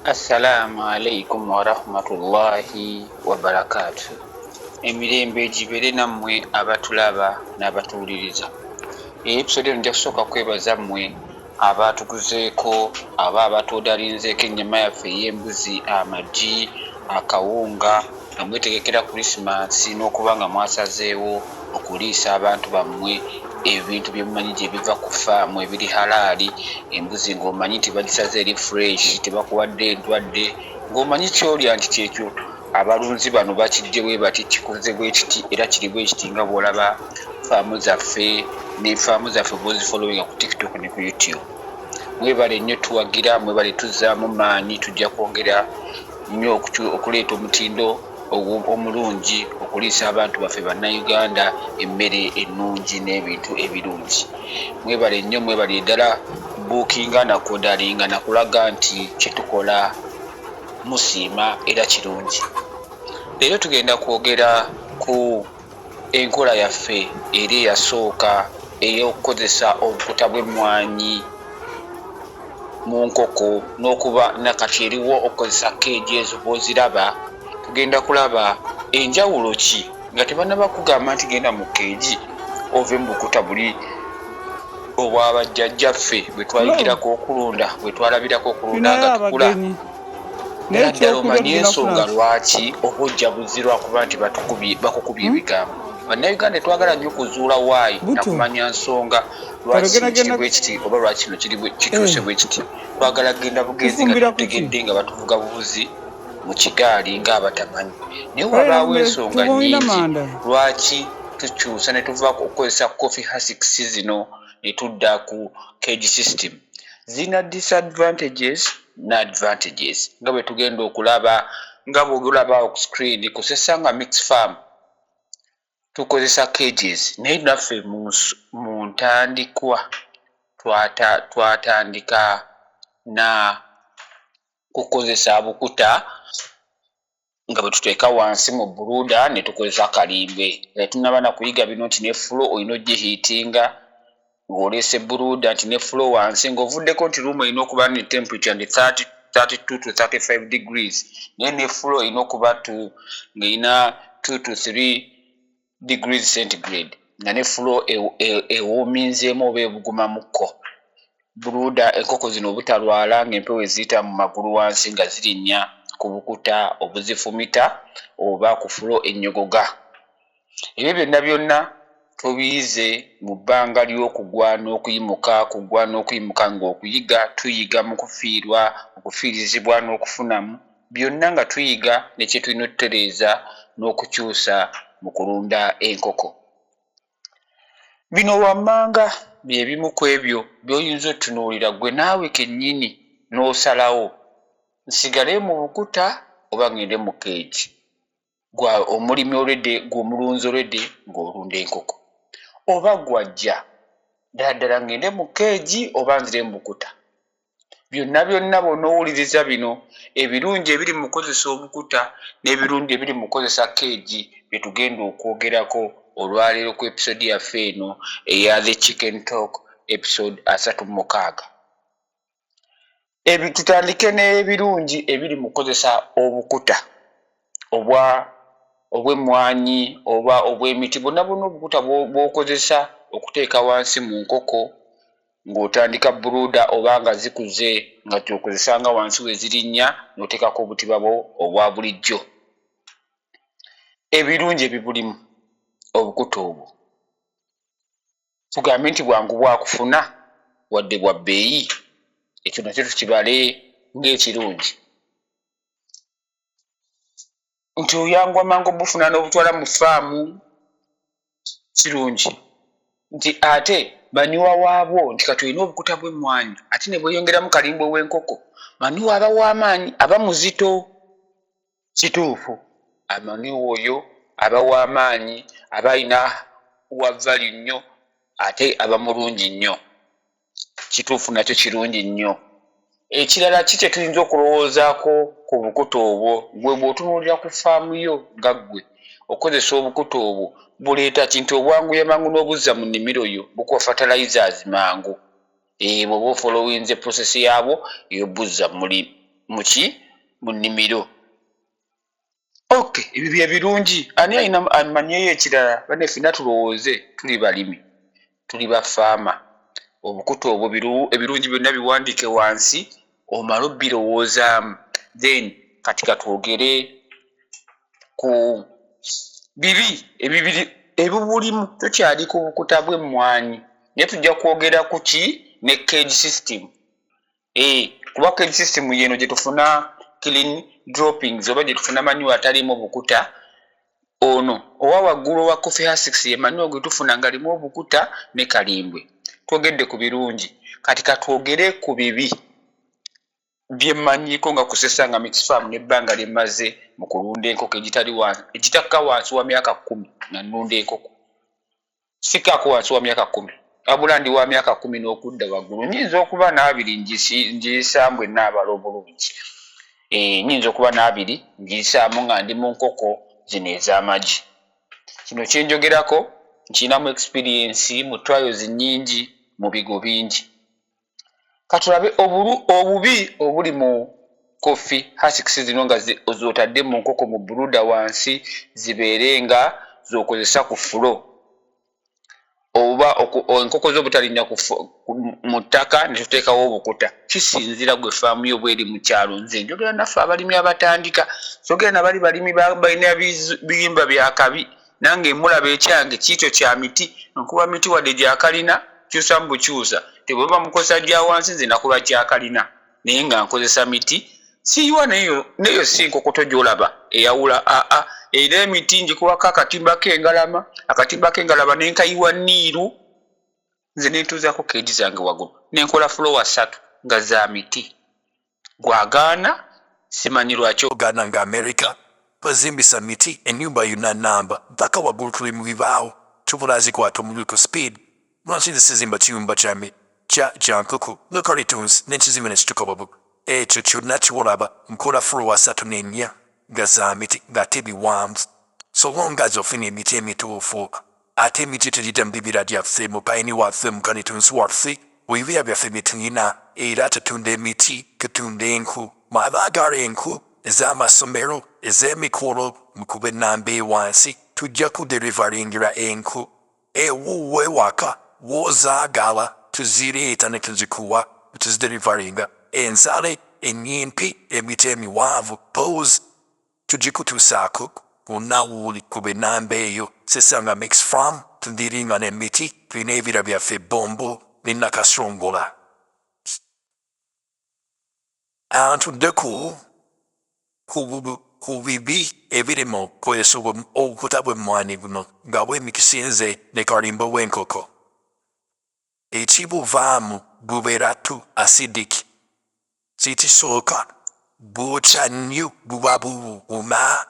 Assalamu alaikum wa rahmatullahi wa barakatuh. Emirembe gibere nammwe abatulaba n'abatuwuliriza. Episode eno nja kusooka kwebaza mmwe abaatuguzeeko, abatwodalinzeeko ennyama yaffe ey'embuzi, amagi, akawunga nga mwetegekera Krismasi n'okuba nga mwasazeewo okuliisa abantu bammwe ebintu byemumanyi gye biva ku faamu ebiri halaali. Embuzi ng'omanyi nti bagisaze eri fresh, tebakuwadde endwadde, ng'omanyi kyolya nti kyekyo abalunzi bano bakijje bwe bati, kikuze bwe kiti era kiri bwe kiti nga bw'olaba faamu zaffe ne faamu zaffe bw'ozifollowinga ku TikTok ne ku YouTube. Mwebale nnyo tuwagira, mwebale tuzzaamu maanyi, tujja kwongera nnyo okuleeta omutindo omulungi okuliisa abantu baffe bannayuganda emmere ennungi n'ebintu ebirungi. Mwebale nnyo, mwebale ddala buukinga nakodalinga nakulaga nti kyetukola musiima era kirungi. Leero tugenda kwogera ku enkola yaffe eri eyasooka ey'okukozesa obukuta bw'emmwanyi mu nkoko n'okuba nakati eriwo okukozesa keegi ezo bw'oziraba. Tugenda kulaba enjawulo ki nga tebannaba kugamba nti genda mu keegi ove mu bukuta buli obwabajjajjaffe bwe twayigirako okulunda, bwe twalabirako okulunda nga tukula. Era ddala omanyi ensonga lwaki oba ojja buzirwa kuba nti bakukubye ebigambo. Bannayuganda twagala nnyo okuzuula waayi nakumanya nsonga lwaki kiri bwe kiti oba lwaki kino kituuse bwe kiti. Twagala genda bugenzi nga tutegedde nga batuvuga buvuzi mu kigaali ng'abatamanyi. Naye wabaawo ensonga nnyingi lwaki tukyusa ne tuva okukozesa coffee husks zino ne tudda ku cage system. Zina disadvantages na advantages nga bwe tugenda okulaba nga bw'olaba ku screen. Kusesa nga mixed farm tukozesa cages, naye naffe mu ntandikwa twatandika na kukozesa bukuta nga bwe tuteeka wansi mu buluda ne tukozesa kalimbe. Tunaba na kuyiga bino nti ne flow olina ogihiitinga ng'oleese buluda, nti ne flow wansi ng'ovuddeko nti room erina okuba ne temperature ndi 32 to 35 degrees, naye ne flow erina okuba ng'erina 2 to 3 degrees centigrade, nga ne flow ewoominzeemu oba ebugumamukko. Buluda enkoko zino obutalwala ng'empewo eziyita mu magulu wansi nga zirinnya ku bukuta obuzifumita oba ku flow ennyogoga. Ebyo byonna byonna tubiyize mu bbanga ly'okugwa n'okuyimuka, kugwa n'okuyimuka, ng'okuyiga tuyiga mu kufiirwa, okufiirizibwa n'okufunamu, byonna nga tuyiga ne kye tulina otutereeza n'okukyusa mu kulunda enkoko. Bino wammanga bye bimu ku ebyo by'oyinza otunuulira gwe naawe kennyini n'osalawo nsigale mu bukuta oba ngende mu keegi. Gwa omulimi olwedde, gw'omulunzi olwedde ng'olunda enkoko, oba gwajja ddala ngende mu keegi oba nzire mu bukuta. Byonna byonna bw'onoowuliriza bino, ebirungi ebiri mu kukozesa obukuta n'ebirungi ebiri mu kukozesa keegi bye tugenda okwogerako olwaleero ku episode yaffe eno eya The Chicken Talk episode 36. Tutandike n'ebirungi ebiri mu kukozesa obukuta obw'emmwanyi oba obw'emiti. Bonna bonna obukuta bw'okozesa okuteeka wansi mu nkoko ng'otandika buluda oba nga zikuze nga kyokozesa nga wansi we zirinnya n'oteekako obutiba bwo obwa bulijjo. Ebirungi ebibulimu obukuta obwo tugambe nti bwangu bwakufuna wadde bwa bbeeyi, ekyo nakyo tukibale ng'ekirungi. Nti oyangwa mangu obufuna n'obutwala mu faamu kirungi. Nti ate banyuwa waabwo nti kati olina obukuta bw'emmwanyi ate ne bweyongeramu kalimbo w'enkoko, banyuwa aba w'amaanyi aba muzito. Kituufu, amanyuwa oyo aba w'amaanyi, aba alina wa value nnyo, ate aba mulungi nnyo. Kituufu, nakyo kirungi nnyo. Ekirala ki kye tuyinza okulowoozaako ku bukuta obwo, gwe bw'otunuulira ku faamu yo nga ggwe okozesa obukuta obwo buleeta kintu obwanguya mangu n'obuzza mu nnimiro yo, bukuwa fertilizers mangu. Bw'oba ofollowinze process yaabwo ey'obuzza mu nnimiro. Okay, ebyo bye birungi. Ani alina amanyeyo ekirala? Bane ffenna tulowooze tuli balimi, tuli bafaama. Obukuta obwo ebirungi byonna biwandiike wansi omale obirowoozaamu, then kati katwogere ku bibi ebibulimu. Tukyali ku bukuta bw'emmwanyi naye tujja kwogera ku ki ne cage system. Kuba cage system yeno gye tufuna clean droppings oba gye tufuna manure atalimu obukuta. Ono owa waggulu owa coffee husks ye manure gwe tufuna ngalimu obukuta ne kalimbwe. Twogedde ku birungi, kati katwogere ku bibi byemmanyiiko nga kusesa nga mix farm n'ebbanga lyemmaze mu kulunda enkoko egitakka wansi wa myaka 10 nga nnunda enkoko. Sikkaako wansi wa myaka 10, wabula ndi wa myaka 10 n'okudda waggulu. Nnyinza okuba n'abiri ngiyisaamu ennaabala obulungi. Nnyinza okuba n'abiri ngiyisaamu nga ndi mu nkoko zino ez'amagi. Kino kyenjogerako nkinamu experience mu trials nnyingi mu bigo bingi. Katulabe obubi obuli mu coffee husks zino nga zotadde mu nkoko mu brooder wansi zibeere nga zokozesa ku flow oba enkoko zo butalinnya mu ttaka ne tuteekawo obukuta. Kisinzira gwe faamu yo bweri mu kyalo. Nze njogera naffe abalimi abatandika, sogera nabali balimi balina biyimba bya kabi. Nange mulaba ekyange kiikyo kya miti, nkuba miti wadde gyakalina kyusa mu bukyusa. Tebweba mukozesa gya wansi, nze nakuba gyakalina naye nga nkozesa miti. Siyiwa neyo si nkokoto gy'olaba eyawula. Era emiti ngikubako akatimba k'engalama, akatimba k'engalama nenkayiwa Niiru, nze nentuuzaako keegi zange waggulu nenkola flowa 3 nga za miti. Gwagaana simanyi lwaki ogaana nga America bazimbisa miti ennyumba yonna namba mpaka waggulu tuli mu bibaawo tubula zikwata omuliro ku speed. Lwaki nze sizimba kiyumba kya nkoko ne cartoons n'ekizimbe ne kituuka waggulu. Ekyo kyonna kyolaba nkola flowa 3 n'ennya nga za miti ng'ate biwanvu. So long as ofuna emiti emituufu ate emiti tegiyita mu bibira gyaffe mu payini waffe mu cartoons waffe webibira byaffe bye tulina. Era tutunda emiti, tutunda enku, mabaagala enku ez'amasomero ez'emikolo mukube ennamba ewansi tujja kuderivalingira enku ewuwe waka w'ozaagala tuzireeta ne tuzikuwa tuziderivalinga. Ensale ennyimpi emiti emiwanvu pose tugikutuusaako wonna kube ennamba eyo. Sesanga mix farm tundiringa n'emiti tulina ebira byaffe bombo ne nakasongola. Antudde ku bibi ebiri mu kukozesa obukuta bw'emmwanyi buno nga bwemikisinze ne kalimbo w'enkoko. Ekibuvaamu bubeera acidic. Sikisooka bwokya nnyo buba buwuma.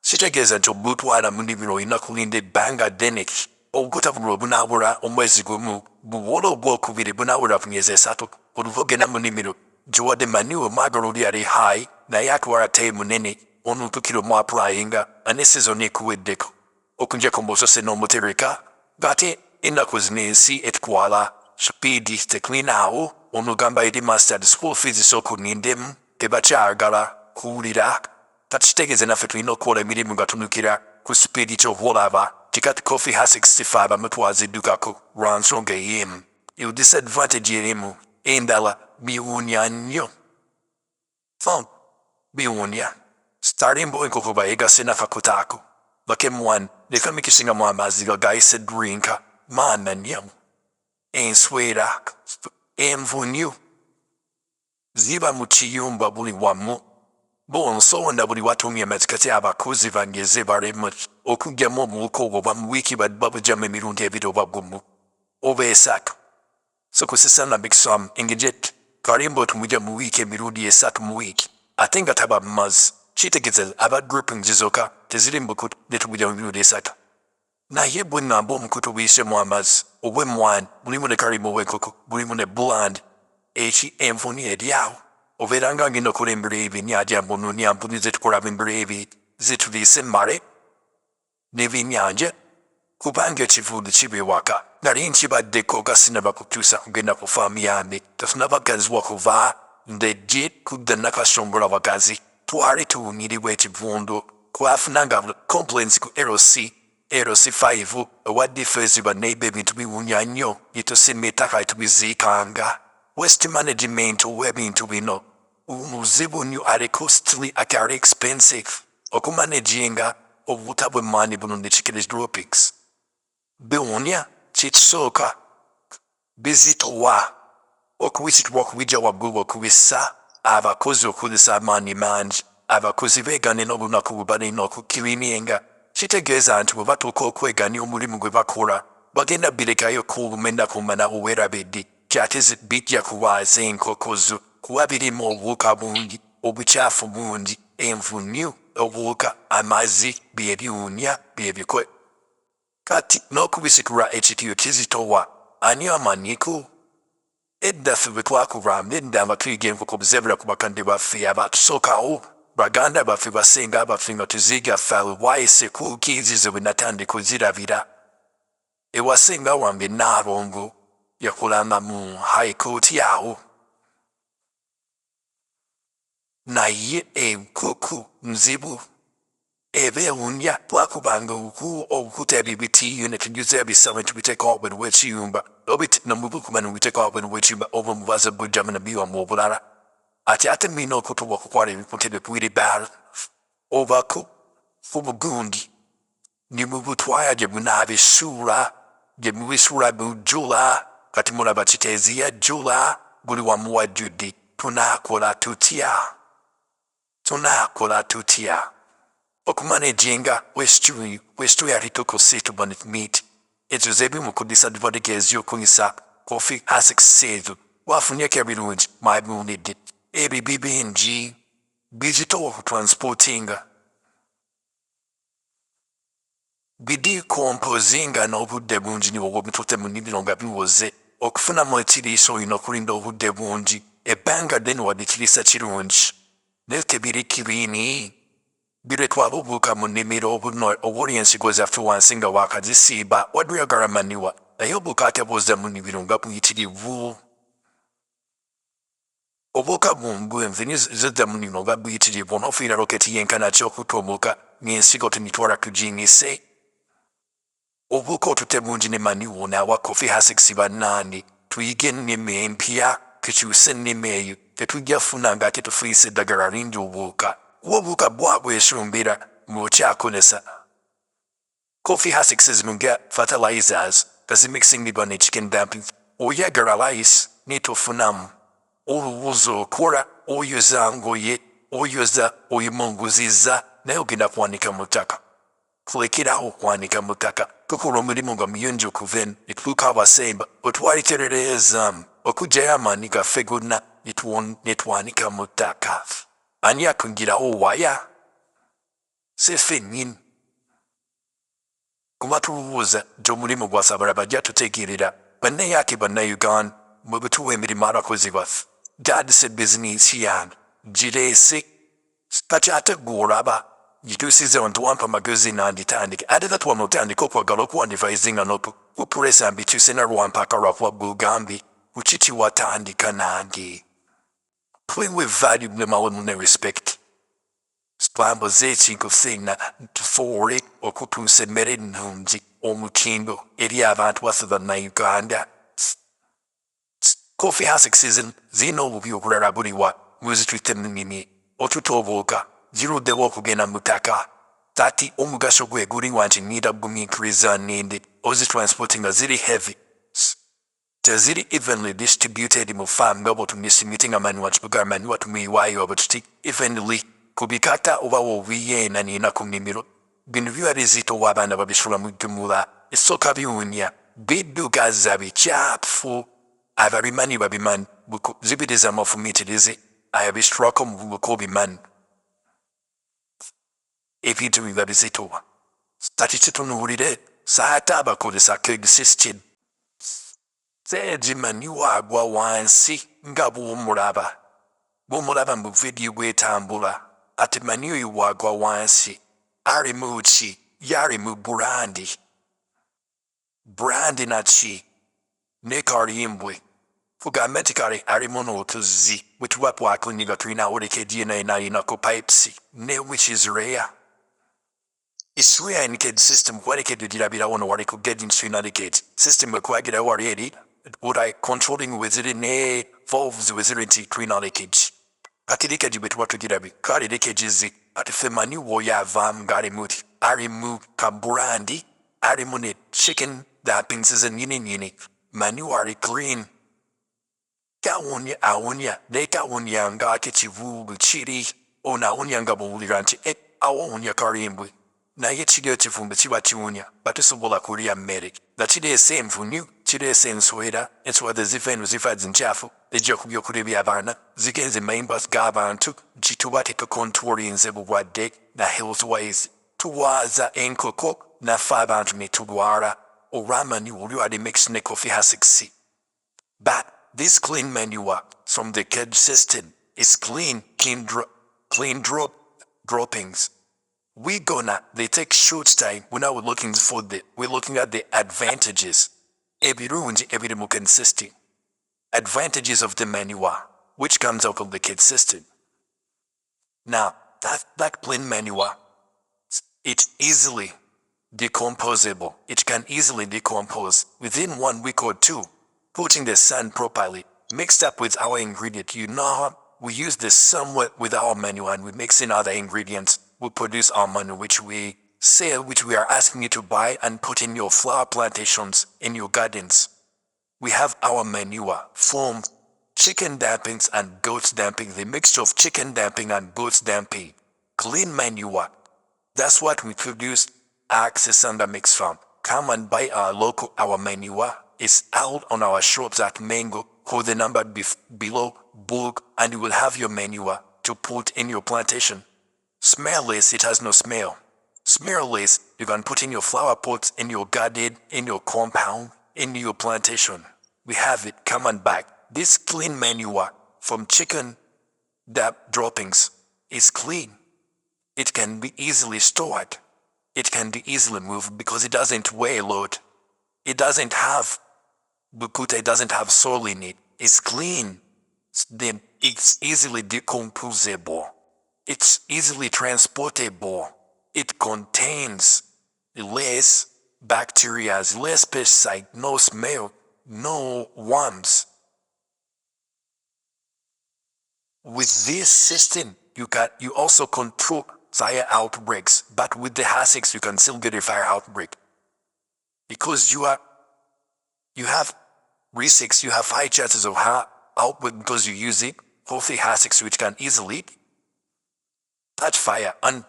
Kitegeeza nti obutwala mu nnimiro olina kulinda ebbanga ddene. Obukuta buno bunaabula omwezi gumu, buwola ogwokubiri bunaabula ku myezi 3. Oluva ogenda mu nnimiro giwadde manure mwagala oli ali high naye atwala time munene onutukira omwapulayinga ane season ekuweddeko okunjako mbosose n'omutereka ng'ate ennaku zino ensi etutwala speedi teklinaawo onugamba eri mastered school fees sokunindemu tebakyagala kuwulira. Kakitegeeze naffe tulina okukola emirimu nga tunukira ku speedi ky'obolaba tikati coffee husks abamutwaziddukako lwa nsonga ey'emu. Yo disadvantage erimu endala biwunya nnyo. Biwunya sitalimbo enkoko bayegase nakakutaako bakemwan nekamikisingamu amazzi gagayise drinka maana nnyo. Enswera envunyu ziba mu kiyumba buli wamu. Bonsonda buli watumye amatikati abakozi bangeze baremu okugyamu omuwuka ogwo mu wiiki babugyamu emirundi 2 oba 1 oba 3. So kusesa na mix farm engejet kalimbo tumujja mu wiiki emirundi 3 mu wiiki ate nga taba mazzi. Kitegeeza aba groupings zokka teziri mu bukutu ne tumujja mu mirundi 3. Naye bwe ngamba omukutu buyisemu amazzi obw'emmwanyi bulimu ne kalimbo w'enkoko bulimu ne bland envunyu eryawo. Obeera nga ngenda okulembera ebyennyanja mbunuunya mpuni zetukola bembera ebi zetuliise mmale n'ebyennyanja kubanga ekivuudu kiba ewaka nali nkibaddeko nga sinaba kukyusa kugenda ku faamu yange tetunabagazibwa kuva ndejje kudda nakasombola bakazi twali tuwunyiriwe ekivundo kwafunanga complaints ku LC5 ewadde feezi baneiba ebintu biwunya nnyo yitusimba ettaka etubiziikanga waste management ow'ebintu bino muzibu nnyo ali costly akali expensive okumanaginga obuta bw'emmaani buno ne chickens biwunya kikisooka bizitowa okubisitibwa okubijja waggulu okubissa abakozi okozesa amaanyi mangi abakozi beegane n'olunaku bwe balina okukirininga kitegeeza nti bwe batuuka okweganya omulimu gwe bakola bagenda birekayo kuulumenakumanawo weerabidde kyate bijja kuwaaza enkokozo kuba birimu obuwuka bungi obukyafu bungi envunyu obuwuka amazzi byebiwunya byebikwe kati n'okubisitura ekitiyo kizitowa ani amanyiku edda ffe bwe twakulambye edda nga tuyiga enkoko buzebera ku bakadde baffe abatusookawo baganda baffe basinga abaffe nga tuziiga ffe bwayise kuukiizizo bwe natandika ozirabira ewasinga wange Naalongo yakulanga mu high court yawo naye enkoko nzibu eba ewunya twakubanga obukuta ebyo bitiyo ne tujuza ebisalo ne tubiteeka wabweru w'ekiyumba nomubukuba ne mubiteeka wabweru w'ekiyumba oba mubaza bujjamu ne biwamu obulala ate mulina okutuba okukwala ebikuta ebyo kuwiribaro oba ku bugundi ne mubutwala gye munaabisuula gye mubisuula bujjula kati mulaba kiteezi yajjula buli wamu wajjudde tunaakola tutya okumanaginga wesituli alikoko settlement meet ezo z'ebimu ku disadvantages y'okuyisa Coffee Husks seezo wafunyeko ebirungi mwabulidde ebibi bingi bizitowa okutransportinga bidecomposinga n'obudde bungi nibwo bitutte mu nnimiro nga biwoze okufunamu ekiriisa olina okulinda obudde bungi ebbanga ddene wadde ekiriisa kirungi naye tebiri kiriini biretwala obuuka mu nnimiro obuli ensigo zaffe wansi nga waakazisiiba wadde oyagala maniwa naye obuuka ate bwoza mu nnimiro nga buyitirivu obuuka bumbu enveni zidda mu nnimiro nga buyitirivu onoofiira roketi yenkana ky'okutta obuuka n'ensigo tunitwala tugiinise obuuka otute bungi ne maniwo naawa Coffee Husks bannange tuyige ennimi empya tukyuse ennimi eyo tetujja funa ng'ate tufiisa eddagala lingi obuuka obuuka bwabwesumbira ng'okyakozesa Coffee Husks zino nga fertilizers gazimixingibwa ne chicken dumping oyagala rice netofunamu oluwuzi okola oyoza ngoye oyoza oyimunguzizza naye ogenda kuwanika mu ttaka kulekerawo okwanika mu ttaka tukola omulimu nga muyonjo okuva eno ne tutuuka abasemba otwaliterereezaamu okuggyayo amaanyi gaffe gonna ne twanika mu ttaka ani atugirawo waya seffe nnyini kuba tulubuuza nti omulimu gwasabala bajja tutegeerera bannayake bannayuganda bwe betuwa emirimu abakozi baffe daadise bizinensi yange gireese kati ate gw'olaba gituusizeewo nti wampa amagezi nanditandike ate that wanootandika okwagala okuwandivisinga n'okupulesa mbikyuse na lwampaka lwakuwaggulu gambi kukiti watandika nange play with value ne respect twambuze ekintu ffenna tufuule okutuusa emmere ennungi omutindo eri abantu baffe bannayuganda Coffee Husks zirina obubi obulala buliwa bwezitutte mu nnimi otuta obuuka ziruddewo okugenda mu ttaka kati omugaso gwe guliwa nti niida gumiikiriza nnende ozitransporti nga ziri heavy teziri evenly distributed mu farm nga bwotumisimiti nga maniwa tugamba maniwa tumiyiwaayo oba tuti evenly ku bikata oba wobiyeena nina ku nnimiro bino biba bizitowa abaana babisula mu ddumula esooka biwunya biddugaza bicaafu ababimanyi babimanyi zibiriza amafumitirize ayabisitulako mu buko bimanyi ebintu biba bizitowa kati kitunuulire saate abakozesa keg system seegimanyi waagwa wansi nga bw'omulaba mu vidiyo bw'etambula ate manyi oyo waagwa wansi alimu ki yalimu burandi naki ne kalimbwe Fugameticari arimonotuzi, which wapwakling nigatrina orikediana na inakopipsi, ne which is rare. It's rare in kid system where kid did I be the one who could get in kids. System required a worried, would I controlling wizard in a volves wizard in trinity kids. Akidika bit what to get a bit, cardi the cages, at the femani warrior vam garimut, arimu kaburandi, arimuni chicken, that pinces and yini, manuari clean. Kaunya aunya, de kaunya nga kichivu chiri, o na unya ngabuli ranchi, aunya karimbu. Na ye chide chifumbe chiwa chiunya, batusubola kuria medic. Da chide same funyu, chide same sweda, it's what the zifen zifads in chafu, the jokubyo kurebi avana, zigenzi main bus gabantu, jituwate to contouri in zebu wadek, na hills ways, tuwaza enkoko, na 500 me tuwara, o ramani uriade mix nekofi hasiksi. But this clean manure from the kid system is clean droppings. They take short time when we're looking we're looking at the advantages. Ebirunji consisting. Advantages of the manure, which comes out of the kid system. Now, that clean manure, it's easily decomposable. It can easily decompose within 1 week or 2. Putting the sand properly, mixed up with our ingredient. We use this somewhat with our manure and we mix in other ingredients. We produce our manure which we sell, which we are asking you to buy and put in your flower plantations, in your gardens. We have our manure from chicken dampings and goat's damping, the mixture of chicken damping and goat's damping. Clean manure. That's what we produce Access under Mix Farm. Come and buy our manure. It's out on our shops at Mango. Call the number below, book, and you will have your manure to put in your plantation. Smellless, it has no smell. Smellless, you can put in your flower pots, in your garden, in your compound, in your plantation. We have it, come and buy. This clean manure from chicken droppings is clean. It can be easily stored. It can be easily moved because it doesn't weigh a lot. It doesn't have Bukuta, doesn't have soil in it. It's clean. Then it's easily decomposable. It's easily transportable. It contains less bacteria, less pesticide, no smell, no worms. With this system, you also control fire outbreaks, but with the Husks you can still get a fire outbreak. Because you have risks, you have high chances of outbreak because you use it, healthy Husks which can easily touch fire. And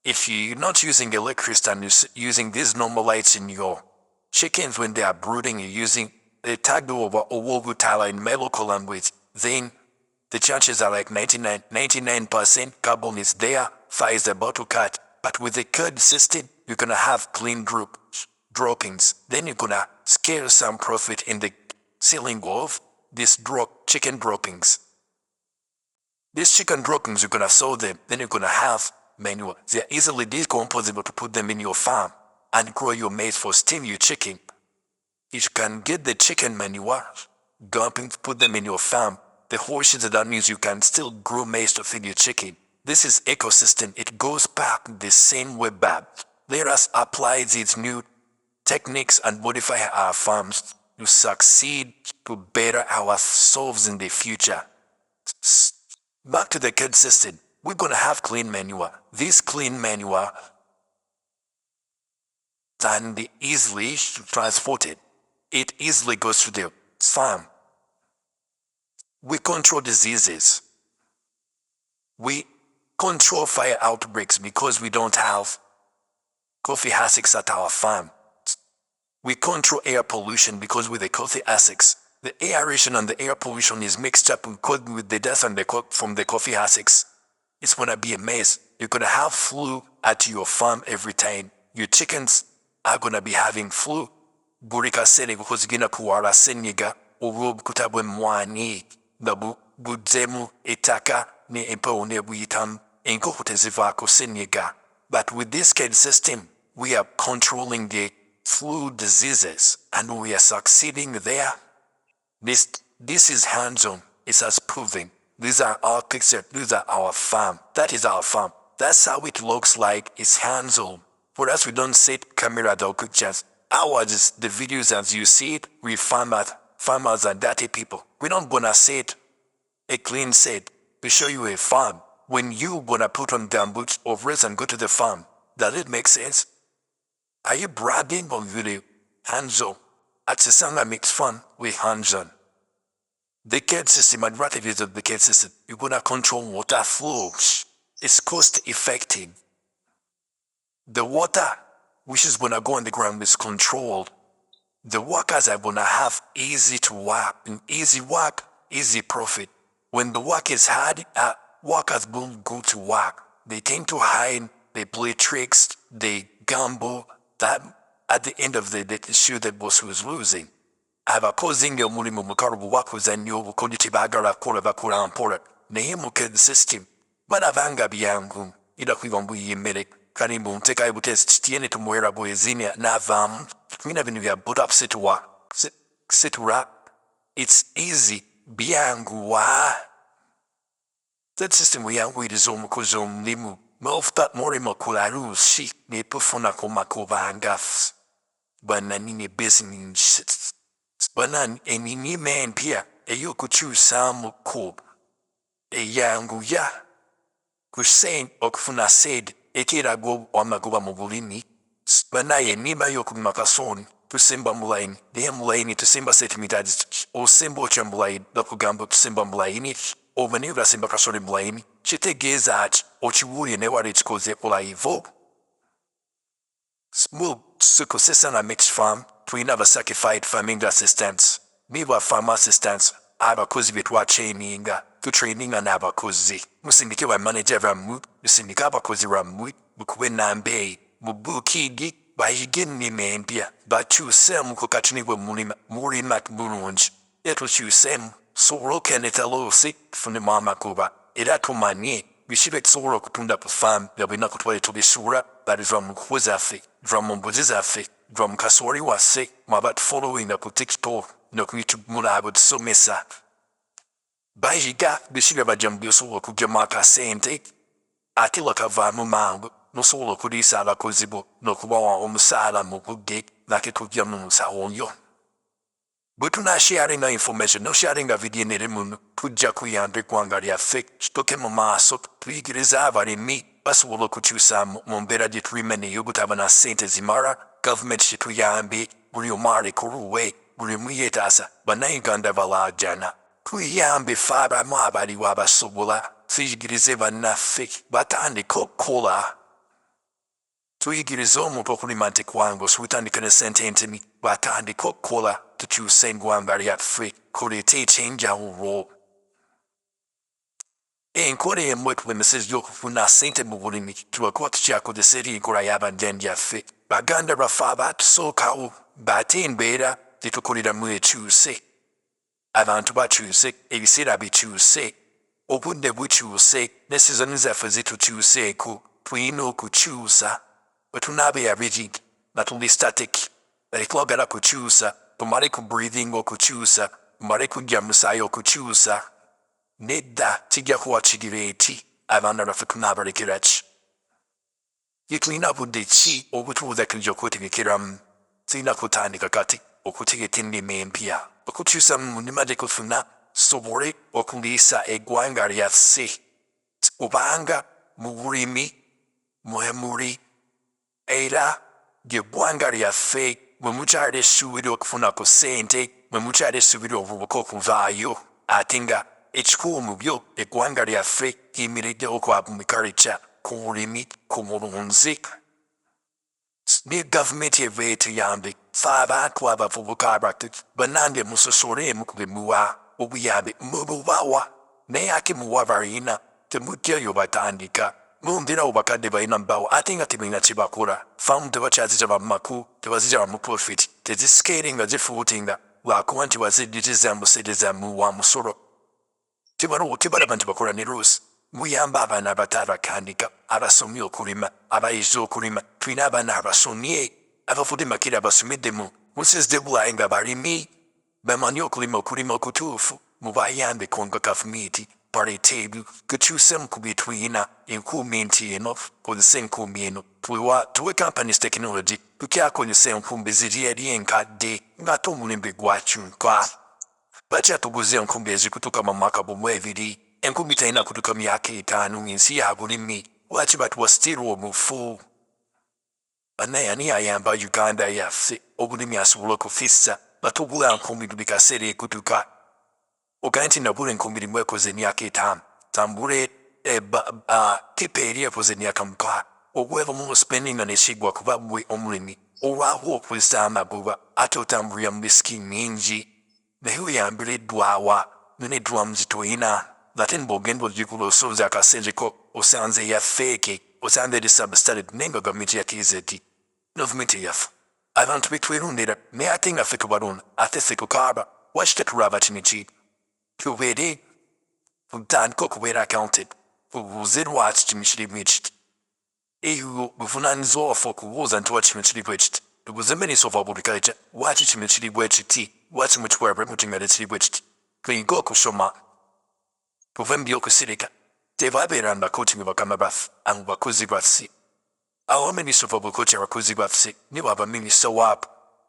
if you're not using electricity and you're using these normal lights in your chickens when they are brooding, you're using the tag over owogu tala in local language, then the chances are like 99% carbon is there, fire is about to cut. But with the curd system, you're gonna have clean droppings. Then you're gonna scale some profit in the selling of these chicken droppings. These chicken droppings, you're gonna sell them, then you're gonna have manure. They're easily decomposable to put them in your farm and grow your maize for steam your chicken. You can get the chicken manure, dumpings, put them in your farm. The horses that means you can still grow maize to feed your chicken. This is ecosystem. It goes back the same way back. Let us apply these new techniques and modify our farms to succeed, to better ourselves in the future. Back to the curd system. We're gonna have clean manure. This clean manure can be easily transported. It easily goes to the farm. We control diseases. We control fire outbreaks because we don't have coffee Husks at our farm. We control air pollution because with the coffee Husks, the aeration and the air pollution is mixed up with the dust and from the coffee Husks. It's gonna be a mess. You're gonna have flu at your farm every time. Your chickens are gonna be having flu. Burika sene kukozigina kuwara senyiga urubu kutabwe mwani. Nabu budzemu etaka ne empo ne buitam enko kutezivako senyiga. But with this curd system, we are controlling the flu diseases and we are succeeding there. This This is hands-on. It's as proving. These are our pictures. These are our farm. That is our farm. That's how it looks like. It's hands-on. For us, we don't set camera or pictures. Ours, the videos as you see it, we farmers are dirty people. We don't gonna set a clean set. We show you a farm. When you gonna put on gumboots or rest and go to the farm, does it make sense? Are you bragging on video? Hands-on. At the song that makes fun with hands-on. The CAD system, advantages of the CAD system, you're gonna control water flows. It's cost effective. The water, which is gonna go on the ground, is controlled. The workers are gonna have easy to work, and easy work, easy profit. When the work is hard, workers won't go to work. They tend to hide, they play tricks, they gamble. That at the end of the day, they show the boss who is losing. Abakozi omulimo mukalu buwakuza nnyo obukodyo tebaagala kukola bakola mpola naye mu CAD system balabanga byangu ira kwiba mbuyi emmere kali mbu nteekayo butesi tiene tumuwera bwezini n'avaamu tulina bino bya boot-up setura it's easy byangu wa that system weyanguyiriza omukozi omulimu maofuta mulimo kulaluusi nepufunako makubanga bananine business banan eminima empya ey'okukyusaamu ko eyanguya ku okufuna sed ekiraga amagoba mu bulimi banaye ennima y'okulima kasooni tusimba mu layini naye mu layini tusimba sentimiters osimba otya mu layini bakugamba tusimba mu layini oba naye ulasimba kasooni mu layini kitegeeza ki okiwulye naye wali ekikozeeko layivo sikusesa na mixed farm tulina certified farming assistants niba farm assistants abakozi be twachaininga tutraininga n'abakozi musindike bamanager bammwe musindike abakozi bammwe mukuba ennamba eyi mu buukiigi bayige ennima empya bakyuseemu ku katini bwe mulima bulungi era tukyuseemu tusobole okendeta loosi tufunemu amagoba era tumanye biki bye tusobola okutunda ku farm bya bulina kutwale tubisuula baliva mu nkoko zaffe biva mu mbuzi zaffe biva mu kasooli waffe mwaba tufollowinga ku tiktok no ku youtube mulaabo tusomesa bayiga biki bye bajja mu byosobola okuggyamu akasente ate wakavaamu mangu nosobola okuliisa abakozi bo n'okubawa omusaala mu budde nake tujja mu nsawo yo bwe tunasharinga information nosharinga vidiyo nerimuno tujja kuyamba eggwanga lyaffe kituuke mu maaso tuyigiriza abalimi basobola okukyusa mu mbeera gye tulima neyo obutaba na ssente zimala gavumenti kituyambe buli omu ali ku luwe buli omu yeetaasa bannayuganda balaajana tuyambe ffe abamu abaliwo abasobola tuyigirize bannaffe batandika okukola tuyigirize omuntu okulima nti kwangu osubutandika ne ssente entemi batandika okukola tukyusa eggwanga lyaffe kuleeta ekyenjawulo enkola emu etulemeseza okufuna ssente mu bulimi tulwakuba tukyakozesa eri enkola y'abajjanjaffe baganda baffe abaatusookawo bate embeera tetukoleramu ekyuse abantu bakyuse ebiseera bikyuse obudde bukyuse ne sizoni zaffe zitukyuseeko tulina okukyusa bwe tunaaba eyabiri nga tuli static twagala kukyusa tumale ku breathing okukyusa tumale kujja musaayi okukyusa nedda kijja kuwakirira eki abaana baffe tunaabalekera ki ye tulina budde ki obutubuuzakiriza okwetegekeramu tulina kutandika kati okutegeka ennima empya okukyusa mu nnima gye tufuna tusobole okuliisa eggwanga lyaffe kubanga mu bulimi mwe muli era ly'eggwanga lyaffe bwe mukyala essuubira okufuna ku ssente bwe mukyala essuubira obuvubuka okuvaayo ate nga ekikulu mu byo eggwanga lyaffe liyimiriddewo ku agriculture ku bulimi ku bulunzi ne gavumenti eva etuyambe ffe abantu abavubuka abato bannange musosoleemu ku bemuwa obuyambe mububawa naye ate muwa balina temujjayo batandika mumbirawo bakadde balina mbawo ate nga tebalina kye bakola faamu tebakyazija bamumaku tebazija bamu profit tezisikeere nga zifuutinga lwakuba nti waziddiza museereza muwa musolo tebalaba nti bakola ne ruusi muyamba abaana abato abakandika abasomye okulima abayize okulima tulina abaana abasomye abavudde makere abasomeddemu musizde bulayi nga balimi Bemanyo kulimo kutufu, mubayambe konga kafumiti, party table, kuchuse mkubitwina, inkuminti enough, kozesa enkumbi eno, tuwe companies technology, tukyakozesa enkumbi ziri eri enkadde, ng'ate omulembe gwakyuka. Bakyatuguza enkumbi ezikutuuka mu mwaka bumu ebiri, enkumbi talina kutuuka myaka 5 ensi ya bulimi, lwaki batuwa still omufu? Bannayye ani ayamba Uganda yaffe obulimi asobola okufissa batugula nkumbi buli kaseera ekutuka. Ogaye nti nabula enkumbi limu ekoze emyaka 5, tambule tipa eri ekoze emyaka 6, ogweva mu spending na nekigwa kuba bwe omulimi olwawo okozesa amagoba ate otambulira mu risiki nnyingi. Naye oyambireddwawa neneddwamu zitoyina ate nbw'ogenda ogigula osooza akasenjeko osanze ya feeke osanze eri substandard naye nga gavumenti yakiriza eti gavumenti yaffe abantu betwerondera naye ate nga ffe tubalonda ate ffe tukaaba lwaki tetulaba kino ekintu tubeere tutandika okubeera accounted tubuuze lwaki kino kirimu ekiti eyo buvunaanyizibwa waffe okubuuza nti lwaki kino kiri bwe kiti tubuuze minister of agriculture lwaki kino kiri bwe kiti lwaki mukikwera bwemutingade kiri bwe kiti tuyiga okusoma tuve mu by'okusirika tebabeera ndakooti mu bakama baffe abo bakozi baffe awo minister of agriculture abakozi baffe ne bwaba minister waapo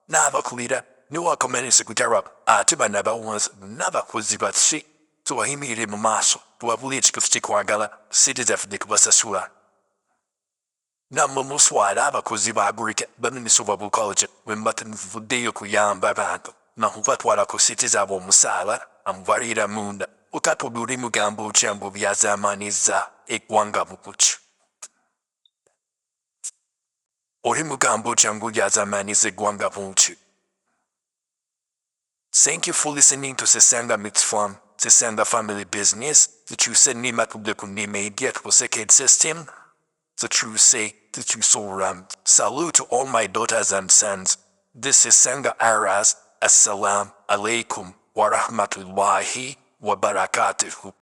n'abakulira ne wakomene secretary waapo ate bano abawonza n'abakozi baffe tubayimirire mu maaso tubabule ekituufu kikwagala ssente zaffe ne tubasasula nammwe muswala abakozi ba agriculture ba minister of agriculture bwe mubatuvuddeyo kuyamba abantu nakubatwalako ssente zaabwe omusaala amubalira munda okati oli mugamba otya mbu byazaamaniza eggwanga bukuki oli mugamba otya mbu byazaamaniza eggwanga buki. Thank you for listening to Sesanga Mixed Farm, Sesanga Family Business, the true Senima Public Media Second System, the true say, the true soul. Salute to all my daughters and sons. This is Sanga Aras. Assalamu alaikum wa rahmatullahi wa barakatuhu.